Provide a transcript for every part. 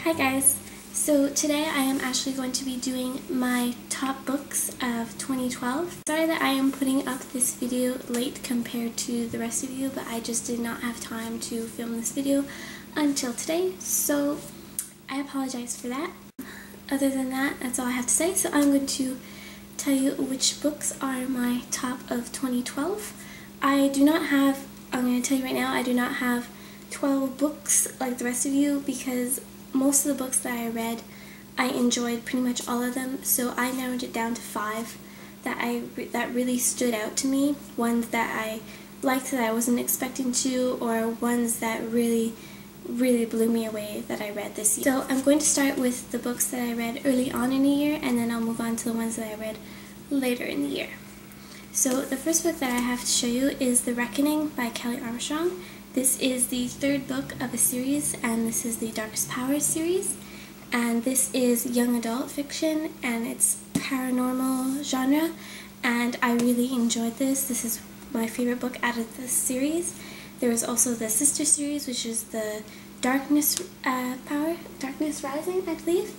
Hi guys! So today I am actually going to be doing my top books of 2012. Sorry that I am putting up this video late compared to the rest of you, but I just did not have time to film this video until today, so I apologize for that. Other than that, that's all I have to say, so I'm going to tell you which books are my top of 2012. I'm going to tell you right now, I do not have 12 books like the rest of you because most of the books that I read, I enjoyed pretty much all of them, so I narrowed it down to 5 that really stood out to me, ones that I liked that I wasn't expecting to, or ones that really blew me away that I read this year. So I'm going to start with the books that I read early on in the year, and then I'll move on to the ones that I read later in the year. So the first book that I have to show you is The Reckoning by Kelly Armstrong. This is the 3rd book of a series, and this is the Darkest Powers series. And this is young adult fiction, and it's paranormal genre, and I really enjoyed this. This is my favorite book out of this series. There is also the sister series, which is the Darkness Rising, I believe.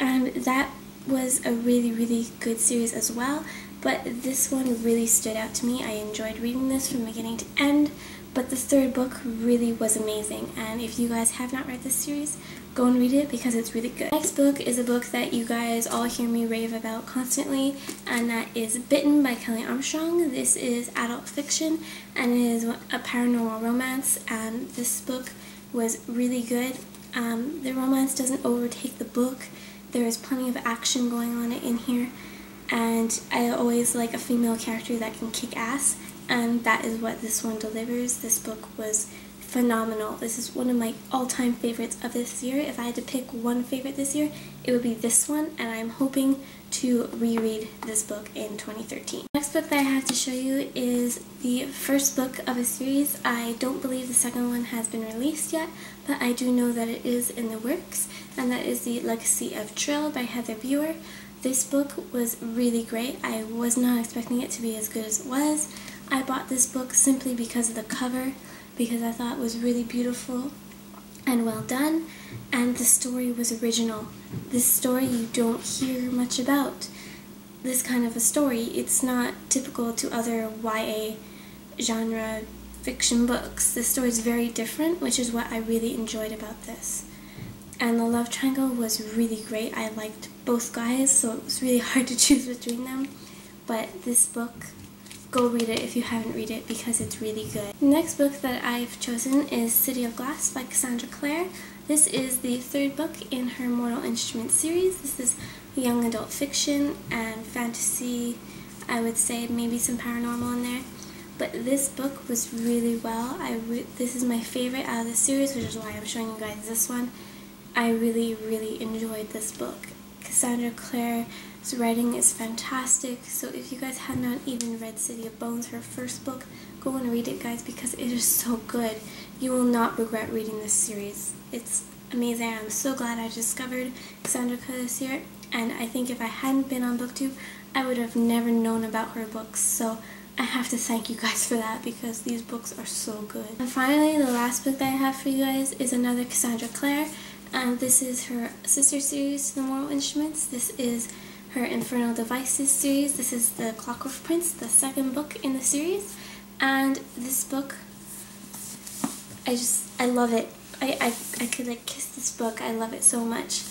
And that was a really good series as well, but this one really stood out to me. I enjoyed reading this from beginning to end, but the 3rd book really was amazing, and if you guys have not read this series, go and read it because it's really good. The next book is a book that you guys all hear me rave about constantly, and that is Bitten by Kelly Armstrong. This is adult fiction, and it is a paranormal romance, and this book was really good. The romance doesn't overtake the book. There is plenty of action going on in here, and I always like a female character that can kick ass, and that is what this one delivers. This book was phenomenal. This is one of my all-time favorites of this year. If I had to pick one favorite this year, it would be this one, and I'm hoping to reread this book in 2013. The next book that I have to show you is the 1st book of a series. I don't believe the 2nd one has been released yet, but I do know that it is in the works, and that is The Legacy of Trill by Heather Buer. This book was really great. I was not expecting it to be as good as it was. I bought this book simply because of the cover, because I thought it was really beautiful and well done, and the story was original. This story you don't hear much about. This kind of a story, it's not typical to other YA genre fiction books. This story is very different, which is what I really enjoyed about this. And the love triangle was really great. I liked both guys, so it was really hard to choose between them. But this book, go read it if you haven't read it because it's really good. The next book that I've chosen is City of Glass by Cassandra Clare. This is the 3rd book in her Mortal Instruments series. This is young adult fiction and fantasy. I would say maybe some paranormal in there. But this book was really well. This is my favorite out of the series, which is why I'm showing you guys this one. I really enjoyed this book. Cassandra Clare's writing is fantastic, so if you guys have not even read City of Bones, her 1st book, go and read it, guys, because it is so good. You will not regret reading this series. It's amazing. I'm so glad I discovered Cassandra Clare this year, and I think if I hadn't been on BookTube, I would have never known about her books, so I have to thank you guys for that because these books are so good. And finally, the last book that I have for you guys is another Cassandra Clare, and this is her sister series to the Mortal Instruments. This is her Infernal Devices series. This is the Clockwork Prince, the 2nd book in the series, and this book, I love it. I could like kiss this book. I love it so much.